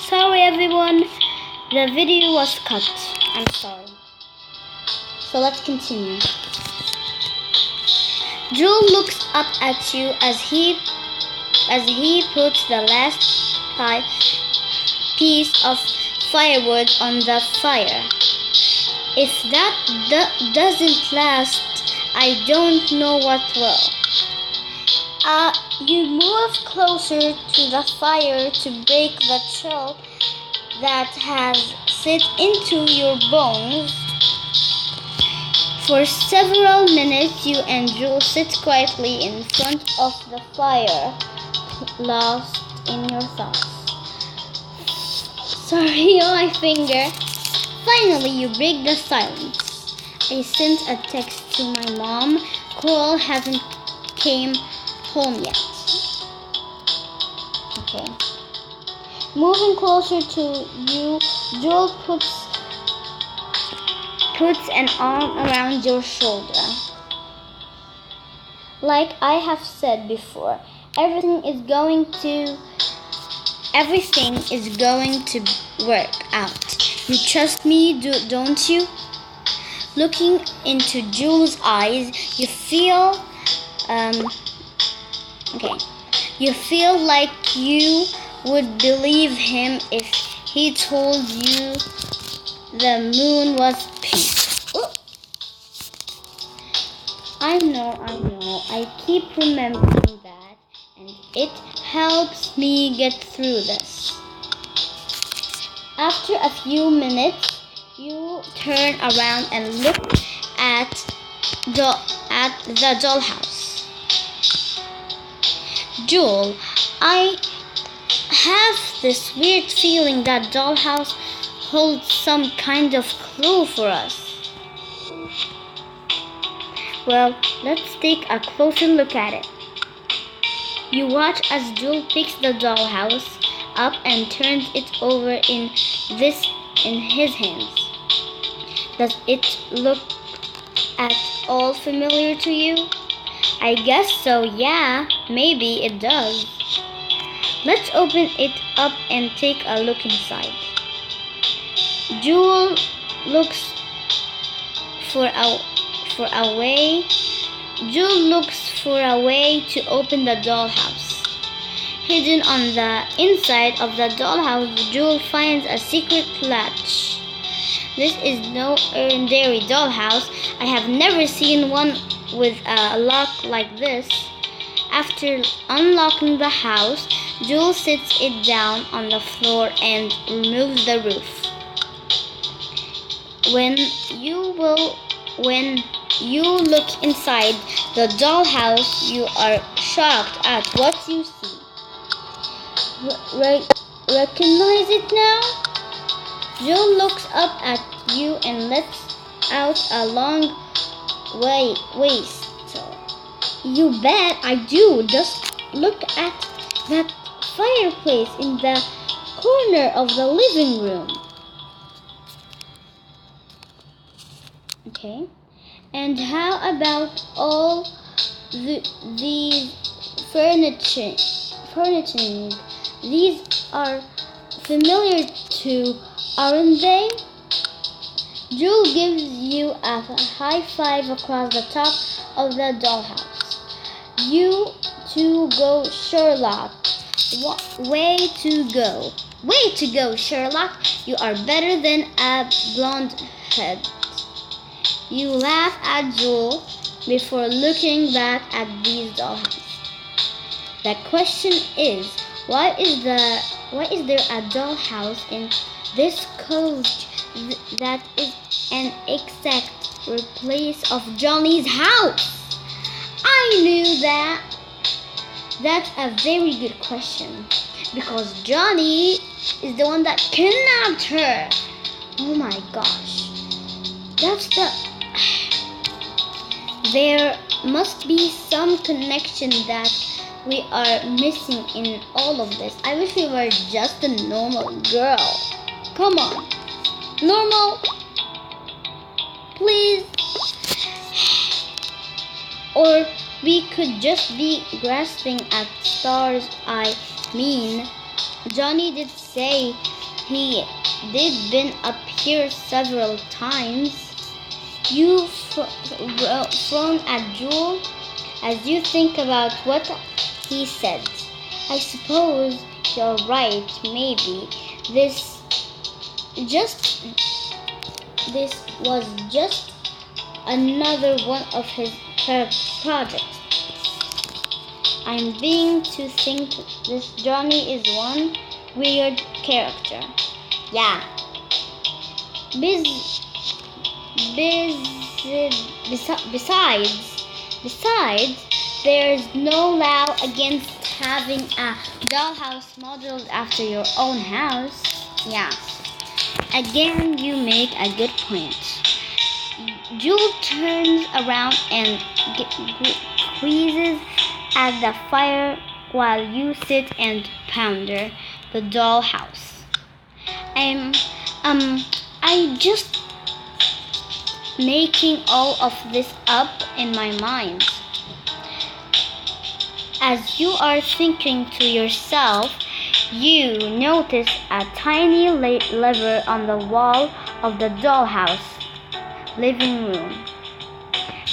Sorry everyone, the video was cut. I'm sorry. So let's continue. Joel looks up at you as he puts the last piece of firewood on the fire. If that doesn't last, I don't know what will. You move closer to the fire to break the chill that has set into your bones. For several minutes, you and Joel sit quietly in front of the fire, lost in your thoughts. Sorry, my finger. Finally, you break the silence. I sent a text to my mom. Cole hasn't came home yet. Okay. Moving closer to you, Joel puts an arm around your shoulder. Like I have said before, everything is going to work out. You trust me, don't you? Looking into Joel's eyes, you feel like you would believe him if he told you the moon was pink. Ooh. I know. I keep remembering that, and it helps me get through this. After a few minutes, you turn around and look at the dollhouse. Joel, I have this weird feeling that dollhouse holds some kind of clue for us. Well, let's take a closer look at it. You watch as Joel picks the dollhouse up and turns it over in his hands. Does it look at all familiar to you? I guess so, yeah, maybe it does. Let's open it up and take a look inside. Joel looks for a way to open the dollhouse. Hidden on the inside of the dollhouse, Joel finds a secret latch. This is no ordinary dollhouse. I have never seen one with a lock like this. After unlocking the house, Joel sits it down on the floor and removes the roof. When you look inside the dollhouse, you are shocked at what you see. Recognize it now? Joel looks up at you and lets out a long whistle. You bet I do. Just look at that fireplace in the corner of the living room. Okay. And how about all these furnishings? These are familiar too, aren't they? Joel gives you a high five across the top of the dollhouse. You two go, Sherlock. Way to go. Way to go, Sherlock. You are better than a blonde head. You laugh at Joel before looking back at these dollhouses. The question is, why is there a dollhouse in this coach that is an exact replace of Johnny's house? I knew that. That's a very good question, because Johnny is the one that kidnapped her. Oh my gosh. There must be some connection that we are missing in all of this. I wish we were just a normal girl. Come on. Normal. Please. Or we could just be grasping at stars. I mean, Johnny did say He did been up here several times. You frown at Jewel as you think about what he said. I suppose you're right, maybe. This was just another one of his projects. I'm beginning to think this Johnny is one weird character. Yeah. Besides, there's no law against having a dollhouse modeled after your own house. Yeah. Again, you make a good point. Jewel turns around and squeezes at the fire while you sit and ponder the dollhouse. I just making all of this up in my mind. As you are thinking to yourself, you notice a tiny lever on the wall of the dollhouse living room.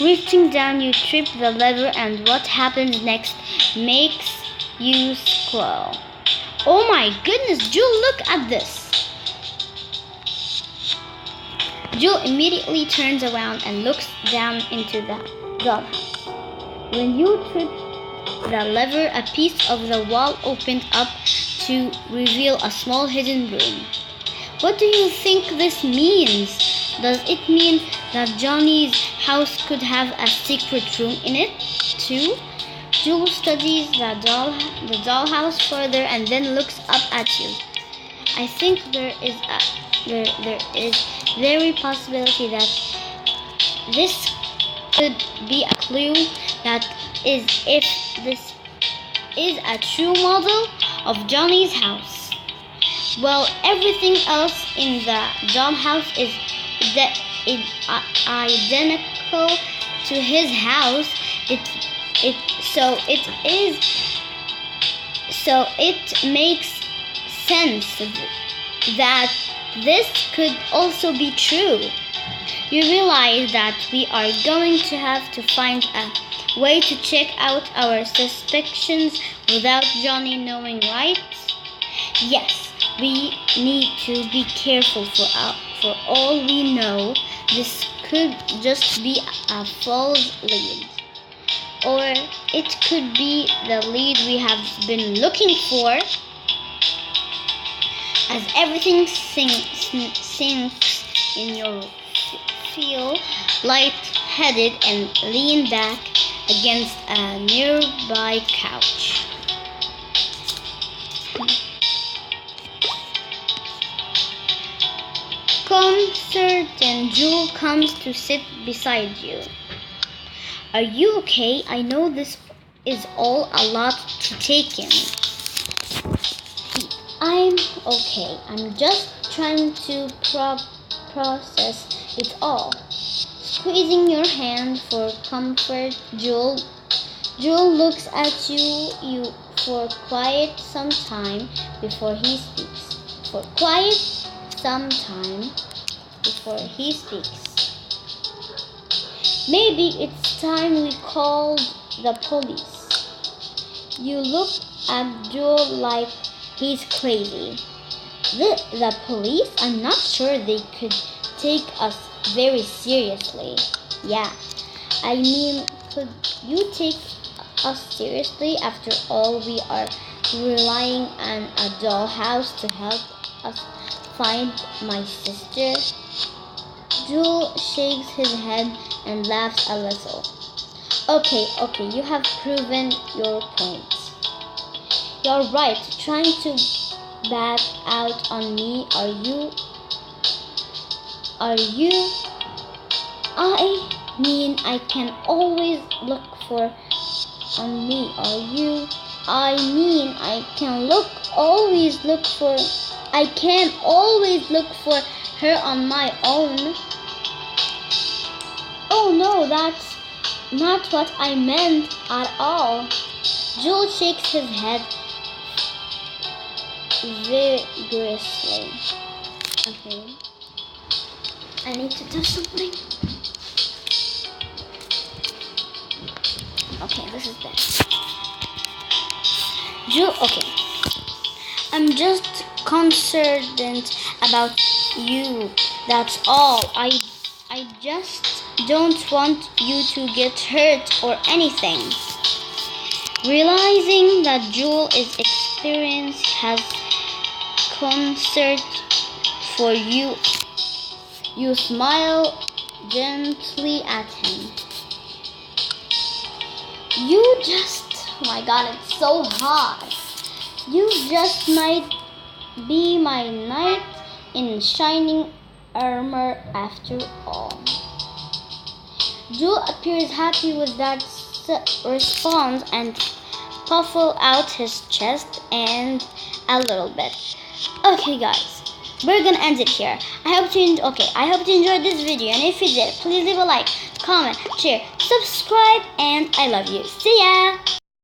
Reaching down, you trip the lever, and what happens next makes you squirm. Oh my goodness, Jewel, look at this! Jewel immediately turns around and looks down into the dollhouse. When you trip the lever, a piece of the wall opened up to reveal a small hidden room. What do you think this means? Does it mean that Johnny's house could have a secret room in it, too? Jewel studies the dollhouse further and then looks up at you. I think there is very possibility that this could be a clue that is if this is a true model of Johnny's house. Well, everything else in the dollhouse is identical to his house. So it makes sense that this could also be true. You realize that we are going to have to find a way to check out our suspicions without Johnny knowing, right? Yes, we need to be careful. For all we know, this could just be a false lead. Or it could be the lead we have been looking for. As everything sinks in, you feel light-headed and lean back against a nearby couch. Concerned, Jewel comes to sit beside you. Are you okay? I know this is all a lot to take in. I'm okay. I'm just trying to process it all. Squeezing your hand for comfort, Jewel looks at you for quite some time before he speaks. Maybe it's time we called the police. You look at Jewel like he's crazy. The police? I'm not sure they could take us very seriously. Yeah. I mean, could you take us seriously? After all, we are relying on a dollhouse to help us find my sister. Jewel shakes his head and laughs a little. Okay, you have proven your point. You're right, trying to back out on me. Are you? I mean, I can always look for on me. Are you? I mean, I can always look for her on my own. Oh no, that's not what I meant at all. Jewel shakes his head. vigorously. Okay. I need to do something. Okay, this is better. Okay. I'm just concerned about you. That's all. I just don't want you to get hurt or anything. Realizing that Jewel is experienced has concern for you. You smile gently at him. Oh my god, it's so hot. You just might be my knight in shining armor after all. Jewel appears happy with that response and puffles out his chest and a little bit. Okay guys, we're gonna end it here. I hope you enjoyed this video, and if you did, please leave a like, comment, share, subscribe, and I love you. See ya!